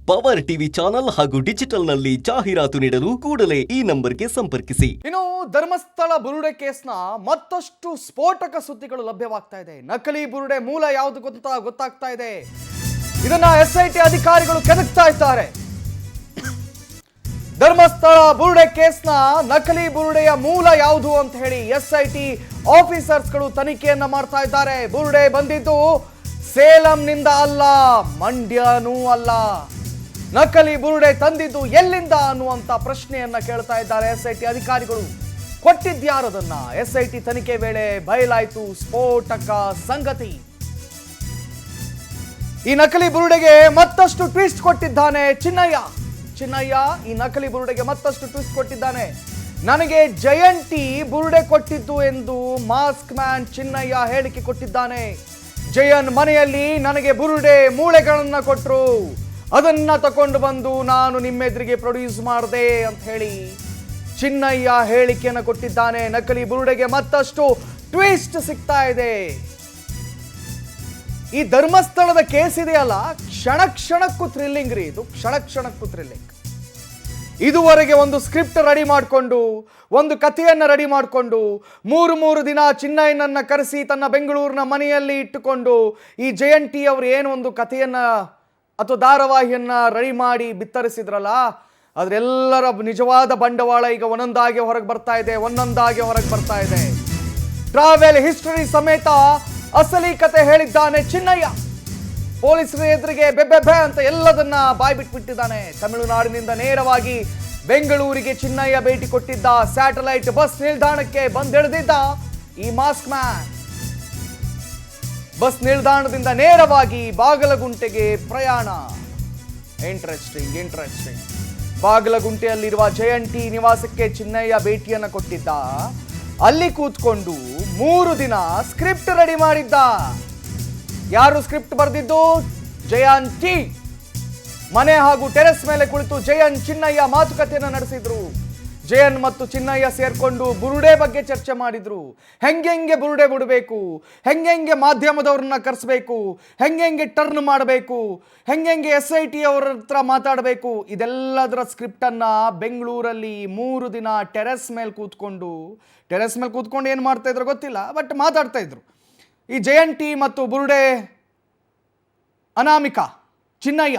Power TV channel ಹಾಗೂ digital ನಲ್ಲಿ ಜಾಹೀರಾತು ನೀಡಲು ಕೂಡಲೇ ಈ ನಂಬರ್ಗೆ ಸಂಪರ್ಕಿಸಿ. ಇನ್ನು ಧರ್ಮಸ್ಥಳ ಬುರುಡೆ ಕೇಸ್ನ ಮತ್ತಷ್ಟು ಸ್ಫೋಟಕ ಸುದ್ದಿಗಳು ಲಭ್ಯವಾಗ್ತಾ ಇದೆ. ನಕಲಿ ಬುರುಡೆ ಮೂಲ ಯಾವುದು ಗೊತ್ತಾಗ್ತಾ ಇದೆ. ಇದನ್ನ SIT ಅಧಿಕಾರಿಗಳು ಕೆದಕ್ತಾ ಇದ್ದಾರೆ. ಧರ್ಮಸ್ಥಳ ಬುರುಡೆ ಕೇಸ್ನ ನಕಲಿ ಬುರುಡೆಯ ಮೂಲ ಯಾವುದು ಅಂತ ಹೇಳಿ SIT ಆಫೀಸರ್ಸ್ಗಳು ತನಿಖೆಯನ್ನ ಮಾಡ್ತಾ ಇದ್ದಾರೆ. ಬುರುಡೆ ಬಂದಿದ್ದು ಸೇಲಂನಿಂದ ಅಲ್ಲ, ಮಂಡ್ಯನೂ ಅಲ್ಲ. ನಕಲಿ ಬುರುಡೆ ತಂದಿದ್ದು ಎಲ್ಲಿಂದ ಅನ್ನುವಂತ ಪ್ರಶ್ನೆಯನ್ನ ಕೇಳ್ತಾ ಇದ್ದಾರೆ SIT ಅಧಿಕಾರಿಗಳು. ಕೊಟ್ಟಿದ್ಯಾರದನ್ನ? SIT ತನಿಖೆ ವೇಳೆ ಬಯಲಾಯಿತು ಸ್ಫೋಟಕ ಸಂಗತಿ. ಈ ನಕಲಿ ಬುರುಡೆಗೆ ಮತ್ತಷ್ಟು ಟ್ವಿಸ್ಟ್ ಕೊಟ್ಟಿದ್ದಾನೆ ಚಿನ್ನಯ್ಯ. ಈ ನಕಲಿ ಬುರುಡೆಗೆ ಮತ್ತಷ್ಟು ಟ್ವಿಸ್ಟ್ ಕೊಟ್ಟಿದ್ದಾನೆ. ನನಗೆ ಜಯಂತಿ ಬುರುಡೆ ಕೊಟ್ಟಿದ್ದು ಎಂದು ಮಾಸ್ಕ್ ಮ್ಯಾನ್ ಚಿನ್ನಯ್ಯ ಹೇಳಿಕೆ ಕೊಟ್ಟಿದ್ದಾನೆ. ಜಯನ್ ಮನೆಯಲ್ಲಿ ನನಗೆ ಬುರುಡೆ ಮೂಳೆಗಳನ್ನ ಕೊಟ್ಟರು, ಅದನ್ನ ತಕೊಂಡು ಬಂದು ನಾನು ನಿಮ್ಮೆದುರಿಗೆ ಪ್ರೊಡ್ಯೂಸ್ ಮಾಡಿದೆ ಅಂತ ಹೇಳಿ ಚಿನ್ನಯ್ಯ ಹೇಳಿಕೆಯನ್ನು ಕೊಟ್ಟಿದ್ದಾನೆ. ನಕಲಿ ಬುರುಡೆಗೆ ಮತ್ತಷ್ಟು ಟ್ವಿಸ್ಟ್ ಸಿಗ್ತಾ ಇದೆ. ಈ ಧರ್ಮಸ್ಥಳದ ಕೇಸ್ ಇದೆಯಲ್ಲ, ಕ್ಷಣಕ್ಕೂ ಥ್ರಿಲ್ಲಿಂಗ್ ರೀ. ಇದು ಕ್ಷಣಕ್ಕೂ ಥ್ರಿಲ್ಲಿಂಗ್. ಇದುವರೆಗೆ ಒಂದು ಸ್ಕ್ರಿಪ್ಟ್ ರೆಡಿ ಮಾಡಿಕೊಂಡು, ಒಂದು ಕಥೆಯನ್ನು ರೆಡಿ ಮಾಡಿಕೊಂಡು, ಮೂರು ದಿನ ಚಿನ್ನಯ್ಯನನ್ನ ಕರೆಸಿ ತನ್ನ ಬೆಂಗಳೂರಿನ ಮನೆಯಲ್ಲಿ ಇಟ್ಟುಕೊಂಡು ಈ ಜಯಂತಿ ಅವರು ಏನು ಒಂದು ಕಥೆಯನ್ನ ಅಥವಾ ಧಾರಾವಾಹಿಯನ್ನ ರೆಡಿ ಮಾಡಿ ಬಿತ್ತರಿಸಿದ್ರಲ್ಲ, ಅದರೆಲ್ಲರ ನಿಜವಾದ ಬಂಡವಾಳ ಈಗ ಒಂದೊಂದಾಗಿ ಹೊರಗೆ ಬರ್ತಾ ಇದೆ. ಟ್ರಾವೆಲ್ ಹಿಸ್ಟರಿ ಸಮೇತ ಅಸಲಿ ಕತೆ ಹೇಳಿದ್ದಾನೆ ಚಿನ್ನಯ್ಯ. ಪೊಲೀಸರ ಎದುರಿಗೆ ಬೆಬ್ಬೆ ಅಂತ ಎಲ್ಲದನ್ನ ಬಾಯ್ಬಿಟ್ಬಿಟ್ಟಿದ್ದಾನೆ. ತಮಿಳುನಾಡಿನಿಂದ ನೇರವಾಗಿ ಬೆಂಗಳೂರಿಗೆ ಚಿನ್ನಯ್ಯ ಭೇಟಿ ಕೊಟ್ಟಿದ್ದ. ಸ್ಯಾಟಲೈಟ್ ಬಸ್ ನಿಲ್ದಾಣಕ್ಕೆ ಬಂದಿಳಿದಿದ್ದ ಈ ಮಾಸ್ಕ್ ಮ್ಯಾನ್. ಬಸ್ ನಿಲ್ದಾಣದಿಂದ ನೇರವಾಗಿ ಬಾಗಲಗುಂಟೆಗೆ ಪ್ರಯಾಣ. ಇಂಟ್ರೆಸ್ಟಿಂಗ್. ಬಾಗಲಗುಂಟೆಯಲ್ಲಿರುವ ಜಯಂತಿ ನಿವಾಸಕ್ಕೆ ಚಿನ್ನಯ್ಯ ಭೇಟಿಯನ್ನು ಕೊಟ್ಟಿದ್ದ. ಅಲ್ಲಿ ಕೂತ್ಕೊಂಡು 3 ದಿನ ಸ್ಕ್ರಿಪ್ಟ್ ರೆಡಿ ಮಾಡಿದ್ದ. ಯಾರು ಸ್ಕ್ರಿಪ್ಟ್ ಬರೆದಿದ್ದು? ಜಯಂತಿ. ಮನೆ ಹಾಗೂ ಟೆರೆಸ್ ಮೇಲೆ ಕುಳಿತು ಜಯನ್ ಚಿನ್ನಯ್ಯ ಮಾತುಕತೆಯನ್ನು ನಡೆಸಿದ್ರು. ಜಯನ್ ಮತ್ತು ಚಿನ್ನಯ್ಯ ಸೇರ್ಕೊಂಡು ಬುರುಡೆ ಬಗ್ಗೆ ಚರ್ಚೆ ಮಾಡಿದ್ರು. ಹೆಂಗೆ ಬುರುಡೆ ಬಿಡಬೇಕು, ಹೆಂಗೆ ಮಾಧ್ಯಮದವ್ರನ್ನ ಕರೆಸಬೇಕು, ಹೆಂಗೆ ಟರ್ನ್ ಮಾಡಬೇಕು, ಹೆಂಗೆ SIT ಅವರ ಹತ್ರ ಮಾತಾಡಬೇಕು, ಇದೆಲ್ಲದರ ಸ್ಕ್ರಿಪ್ಟನ್ನು ಬೆಂಗಳೂರಲ್ಲಿ 3 ದಿನ ಟೆರೆಸ್ ಮೇಲೆ ಕೂತ್ಕೊಂಡು ಏನು ಮಾಡ್ತಾ ಇದ್ರು ಗೊತ್ತಿಲ್ಲ, ಬಟ್ ಮಾತಾಡ್ತಾ ಇದ್ರು. ಈ ಜಯಂತಿ ಮತ್ತು ಬುರುಡೆ ಅನಾಮಿಕಾ, ಚಿನ್ನಯ್ಯ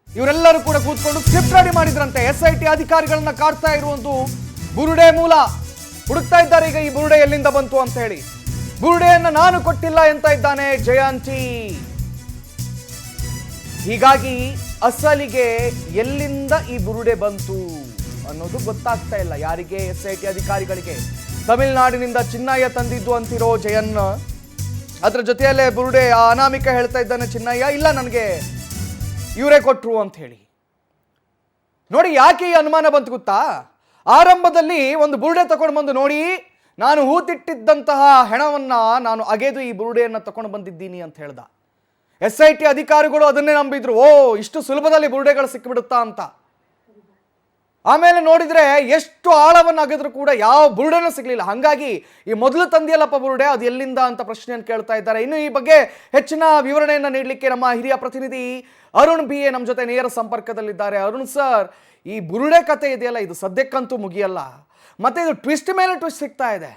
ಇವರೆಲ್ಲರೂ ಕೂಡ ಕೂತ್ಕೊಂಡು ಸ್ಕ್ರಿಪ್ಟ್ ರೆಡಿ ಮಾಡಿದ್ರಂತೆ. SIT ಅಧಿಕಾರಿಗಳನ್ನ ಕಾಡ್ತಾ ಇರುವಂತೂ ಬುರುಡೆ ಮೂಲ ಹುಡುಕ್ತಾ ಇದ್ದಾರೆ. ಈಗ ಈ ಬುರುಡೆ ಎಲ್ಲಿಂದ ಬಂತು ಅಂತ ಹೇಳಿ. ಬುರುಡೆಯನ್ನ ನಾನು ಕೊಟ್ಟಿಲ್ಲ ಅಂತ ಇದ್ದಾನೆ ಜಯಂತಿ. ಹೀಗಾಗಿ ಅಸಲಿಗೆ ಎಲ್ಲಿಂದ ಈ ಬುರುಡೆ ಬಂತು ಅನ್ನೋದು ಗೊತ್ತಾಗ್ತಾ ಇಲ್ಲ ಯಾರಿಗೆ? SIT ಅಧಿಕಾರಿಗಳಿಗೆ. ತಮಿಳುನಾಡಿನಿಂದ ಚಿನ್ನಯ್ಯ ತಂದಿದ್ದು ಅಂತಿರೋ ಜಯನ್, ಅದ್ರ ಜೊತೆಯಲ್ಲೇ ಬುರುಡೆ ಅನಾಮಿಕಾ ಹೇಳ್ತಾ ಇದ್ದಾನೆ ಚಿನ್ನಯ್ಯ ಇಲ್ಲ ನನಗೆ ಇವರೇ ಕೊಟ್ರು ಅಂತ ಹೇಳಿ. ನೋಡಿ ಯಾಕೆ ಈ ಅನುಮಾನ ಬಂತು ಗೊತ್ತಾ? ಆರಂಭದಲ್ಲಿ ಒಂದು ಬುರುಡೆ ತಗೊಂಡು ಬಂದು ನೋಡಿ, ನಾನು ಹೂತಿಟ್ಟಿದ್ದಂತಹ ಹೆಣವನ್ನ ನಾನು ಅಗೆದು ಈ ಬುರುಡೆಯನ್ನ ತಗೊಂಡು ಬಂದಿದ್ದೀನಿ ಅಂತ ಹೇಳ್ದ. SIT ಅಧಿಕಾರಿಗಳು ಅದನ್ನೇ ನಂಬಿದ್ರು. ಇಷ್ಟು ಸುಲಭದಲ್ಲಿ ಬುರುಡೆಗಳು ಸಿಕ್ಕಿಬಿಡುತ್ತಾ ಅಂತ. ಆಮೇಲೆ ನೋಡಿದ್ರೆ ಎಷ್ಟು ಆಳವನ್ನು ಅಗೆದ್ರು ಕೂಡ ಯಾವ ಬುರುಡೆನೂ ಸಿಗ್ಲಿಲ್ಲ. ಹಾಗಾಗಿ ಈ ಮೊದಲು ತಂದಿಯಲ್ಲಪ್ಪ ಬುರುಡೆ, ಅದು ಎಲ್ಲಿಂದ ಅಂತ ಪ್ರಶ್ನೆಯನ್ನು ಕೇಳ್ತಾ ಇದ್ದಾರೆ. ಇನ್ನು ಈ ಬಗ್ಗೆ ಹೆಚ್ಚಿನ ವಿವರಣೆಯನ್ನು ನೀಡಲಿಕ್ಕೆ ನಮ್ಮ ಹಿರಿಯ ಪ್ರತಿನಿಧಿ ಅರುಣ್ BA ನಮ್ಮ ಜೊತೆ ನೇರ ಸಂಪರ್ಕದಲ್ಲಿದ್ದಾರೆ. ಅರುಣ್ ಸರ್, ಈ ಬುರುಡೆ ಕತೆ ಇದೆಯಲ್ಲ, ಇದು ಸದ್ಯಕ್ಕಂತೂ ಮುಗಿಯಲ್ಲ, ಮತ್ತೆ ಇದು ಟ್ವಿಸ್ಟ್ ಮೇಲೆ ಟ್ವಿಸ್ಟ್ ಸಿಗ್ತಾ ಇದೆ.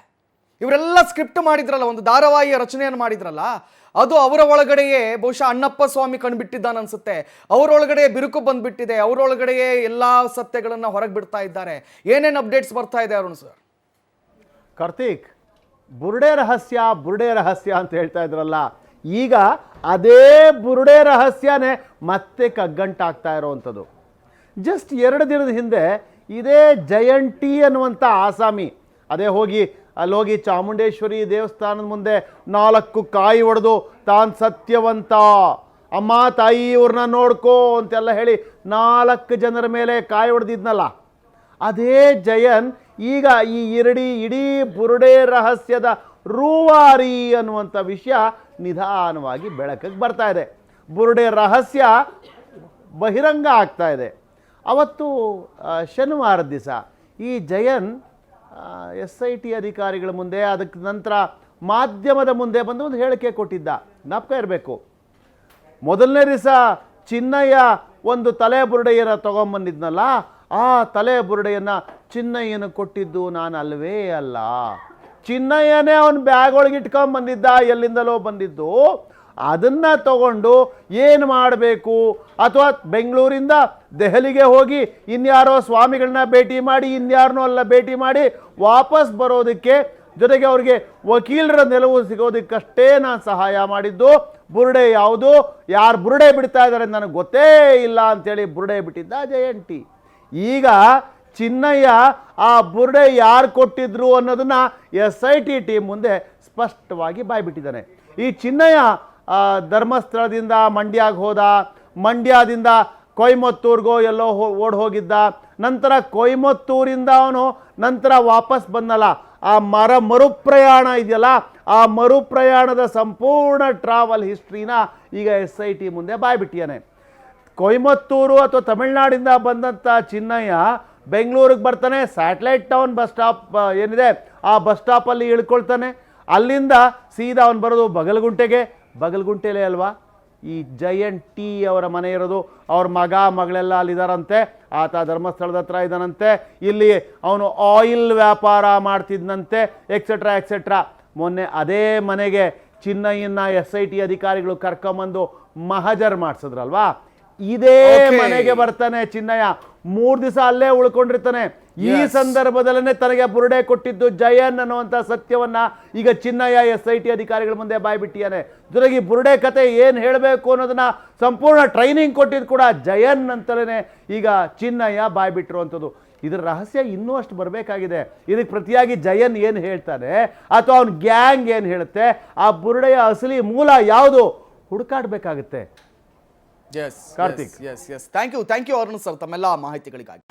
ಇವರೆಲ್ಲ ಸ್ಕ್ರಿಪ್ಟ್ ಮಾಡಿದ್ರಲ್ಲ, ಒಂದು ಧಾರಾವಾಹಿಯ ರಚನೆಯನ್ನು ಮಾಡಿದ್ರಲ್ಲ, ಅದು ಅವರ ಒಳಗಡೆಯೇ ಬಹುಶಃ ಅಣ್ಣಪ್ಪ ಸ್ವಾಮಿ ಕಂಡುಬಿಟ್ಟಿದ್ದಾನೆ ಅನ್ಸುತ್ತೆ. ಅವರೊಳಗಡೆ ಬಿರುಕು ಬಂದ್ಬಿಟ್ಟಿದೆ, ಅವರೊಳಗಡೆಯೇ ಎಲ್ಲ ಸತ್ಯಗಳನ್ನು ಹೊರಗೆ ಬಿಡ್ತಾ ಇದ್ದಾರೆ. ಏನೇನು ಅಪ್ಡೇಟ್ಸ್ ಬರ್ತಾ ಇದೆ ಅರುಣ್ ಸರ್? ಕಾರ್ತಿಕ್, ಬುರುಡೆ ರಹಸ್ಯ ಅಂತ ಹೇಳ್ತಾ ಇದ್ರಲ್ಲ, ಈಗ ಅದೇ ಬುರುಡೆ ರಹಸ್ಯನೇ ಮತ್ತೆ ಕಗ್ಗಂಟಾಗ್ತಾ ಇರೋವಂಥದ್ದು. ಜಸ್ಟ್ 2 ದಿನದ ಹಿಂದೆ ಇದೇ ಜಯಂತಿ ಅನ್ನುವಂಥ ಆಸಾಮಿ ಅಲ್ಲೋಗಿ ಚಾಮುಂಡೇಶ್ವರಿ ದೇವಸ್ಥಾನದ ಮುಂದೆ 4 ಕಾಯಿ ಹೊಡೆದು ತಾನು ಸತ್ಯವಂತ, ಅಮ್ಮ ತಾಯಿ ಇವ್ರನ್ನ ನೋಡ್ಕೋ ಅಂತೆಲ್ಲ ಹೇಳಿ 4 ಜನರ ಮೇಲೆ ಕಾಯಿ ಹೊಡೆದಿದ್ನಲ್ಲ, ಅದೇ ಜಯನ್ ಈಗ ಈ ಇಡೀ ಬುರುಡೆ ರಹಸ್ಯದ ರೂವಾರಿ ಅನ್ನುವಂಥ ವಿಷಯ ನಿಧಾನವಾಗಿ ಬೆಳಕಿಗೆ ಬರ್ತಾ ಇದೆ. ಬುರುಡೆ ರಹಸ್ಯ ಬಹಿರಂಗ ಆಗ್ತಾ ಇದೆ. ಅವತ್ತು ಶನಿವಾರದ ದಿವಸ ಈ ಜಯನ್ SIT ಅಧಿಕಾರಿಗಳ ಮುಂದೆ, ಅದಕ್ಕೆ ನಂತರ ಮಾಧ್ಯಮದ ಮುಂದೆ ಬಂದು ಒಂದು ಹೇಳಿಕೆ ಕೊಟ್ಟಿದ್ದ. ಜ್ಞಾಪಕ ಇರಬೇಕು, ಮೊದಲನೇ ದಿವಸ ಚಿನ್ನಯ್ಯ ಒಂದು ತಲೆ ಬುರುಡೆಯನ್ನು ತಗೊಂಬಂದಿದ್ನಲ್ಲ, ಆ ತಲೆ ಬುರುಡೆಯನ್ನು ಚಿನ್ನಯ್ಯನ ಕೊಟ್ಟಿದ್ದು ನಾನು ಅಲ್ವೇ ಅಲ್ಲ. ಚಿನ್ನಯ್ಯನೇ ಅವನ ಬ್ಯಾಗ್ ಒಳಗೆ ಇಟ್ಕೊಂಬಂದಿದ್ದ, ಎಲ್ಲಿಂದಲೋ ಬಂದಿದ್ದು. ಅದನ್ನು ತಗೊಂಡು ಏನು ಮಾಡಬೇಕು, ಅಥವಾ ಬೆಂಗಳೂರಿಂದ ದೆಹಲಿಗೆ ಹೋಗಿ ಇನ್ಯಾರೋ ಸ್ವಾಮಿಗಳನ್ನ ಭೇಟಿ ಮಾಡಿ, ಇನ್ಯಾರನ್ನೋ ಅಲ್ಲ ಭೇಟಿ ಮಾಡಿ ವಾಪಸ್ ಬರೋದಕ್ಕೆ, ಜೊತೆಗೆ ಅವ್ರಿಗೆ ವಕೀಲರ ನೆರವು ಸಿಗೋದಕ್ಕಷ್ಟೇ ನಾನು ಸಹಾಯ ಮಾಡಿದ್ದು. ಬುರುಡೆ ಯಾವುದು, ಯಾರು ಬುರುಡೆ ಬಿಡ್ತಾ ಇದ್ದಾರೆ ನನಗೆ ಗೊತ್ತೇ ಇಲ್ಲ ಅಂತೇಳಿ ಬುರುಡೆ ಬಿಟ್ಟಿದ್ದ ಜಯಂತಿ. ಈಗ ಚಿನ್ನಯ್ಯ ಆ ಬುರುಡೆ ಯಾರು ಕೊಟ್ಟಿದ್ರು ಅನ್ನೋದನ್ನ SIT ಟೀಮ್ ಮುಂದೆ ಸ್ಪಷ್ಟವಾಗಿ ಬಾಯ್ಬಿಟ್ಟಿದ್ದಾನೆ. ಈ ಚಿನ್ನಯ್ಯ ಧರ್ಮಸ್ಥಳದಿಂದ ಮಂಡ್ಯಗೆ ಹೋದ, ಮಂಡ್ಯದಿಂದ ಕೊಯಮತ್ತೂರ್ಗೋ ಎಲ್ಲೋ ಓಡ್ ಹೋಗಿದ್ದ, ನಂತರ ಕೊಯಮತ್ತೂರಿಂದ ಅವನು ನಂತರ ವಾಪಸ್ ಬಂದಲ್ಲ. ಆ ಮರುಪ್ರಯಾಣ ಇದೆಯಲ್ಲ, ಆ ಮರುಪ್ರಯಾಣದ ಸಂಪೂರ್ಣ ಟ್ರಾವೆಲ್ ಹಿಸ್ಟ್ರಿನ ಈಗ SIT ಮುಂದೆ ಬಾಯ್ಬಿಟ್ಟಿಯಾನೆ. ಕೊಯಮತ್ತೂರು ಅಥವಾ ತಮಿಳ್ನಾಡಿಂದ ಬಂದಂಥ ಚಿನ್ನಯ್ಯ ಬೆಂಗಳೂರಿಗೆ ಬರ್ತಾನೆ, ಸ್ಯಾಟಲೈಟ್ ಟೌನ್ ಬಸ್ ಸ್ಟಾಪ್ ಏನಿದೆ ಆ ಬಸ್ ಸ್ಟಾಪಲ್ಲಿ ಇಳ್ಕೊಳ್ತಾನೆ. ಅಲ್ಲಿಂದ ಸೀದಾ ಅವನು ಬರೋದು ಬಗಲ್ಗುಂಟೆಲೇ ಅಲ್ವಾ ಈ ಜಯಂತಿ ಅವರ ಮನೆ ಇರೋದು. ಅವ್ರ ಮಗಳೆಲ್ಲ ಅಲ್ಲಿದ್ದಾರಂತೆ, ಆತ ಧರ್ಮಸ್ಥಳದ ಹತ್ರ ಇದ್ದಾನಂತೆ, ಇಲ್ಲಿ ಅವನು ಆಯಿಲ್ ವ್ಯಾಪಾರ ಮಾಡ್ತಿದ್ದಂತೆ, ಎಕ್ಸೆಟ್ರಾ. ಮೊನ್ನೆ ಅದೇ ಮನೆಗೆ ಚಿನ್ನಯ್ಯನ SIT ಅಧಿಕಾರಿಗಳು ಕರ್ಕೊಂಬಂದು ಮಹಜರ್ ಮಾಡಿಸಿದ್ರಲ್ವಾ, ಇದೇ ಮನೆಗೆ ಬರ್ತಾನೆ ಚಿನ್ನಯ್ಯ. 3 ದಿವಸ ಅಲ್ಲೇ ಉಳ್ಕೊಂಡಿರ್ತಾನೆ. ಈ ಸಂದರ್ಭದಲ್ಲೇ ತನಗೆ ಬುರುಡೆ ಕೊಟ್ಟಿದ್ದು ಜಯನ್ ಅನ್ನುವಂಥ ಸತ್ಯವನ್ನ ಈಗ ಚಿನ್ನಯ್ಯ SIT ಅಧಿಕಾರಿಗಳ ಮುಂದೆ ಬಾಯ್ಬಿಟ್ಟಿಯಾನೆ. ಜೊತೆಗೆ ಈ ಬುರುಡೆ ಕತೆ ಏನು ಹೇಳಬೇಕು ಅನ್ನೋದನ್ನ ಸಂಪೂರ್ಣ ಟ್ರೈನಿಂಗ್ ಕೊಟ್ಟಿದ್ದು ಕೂಡ ಜಯನ್ ಅಂತಲೇ ಈಗ ಚಿನ್ನಯ್ಯ ಬಾಯ್ಬಿಟ್ಟಿರುವಂಥದ್ದು. ಇದರ ರಹಸ್ಯ ಇನ್ನೂ ಅಷ್ಟು ಬರಬೇಕಾಗಿದೆ. ಇದಕ್ಕೆ ಪ್ರತಿಯಾಗಿ ಜಯನ್ ಏನು ಹೇಳ್ತಾನೆ ಅಥವಾ ಅವನ ಗ್ಯಾಂಗ್ ಏನು ಹೇಳುತ್ತೆ, ಆ ಬುರುಡೆಯ ಅಸಲಿ ಮೂಲ ಯಾವುದು ಹುಡುಕಾಡಬೇಕಾಗುತ್ತೆ. Yes Karthik. Thank you Arun sir ತಮ್ಮೆಲ್ಲ ಮಾಹಿತಿಗಳಿಗಾಗಿ.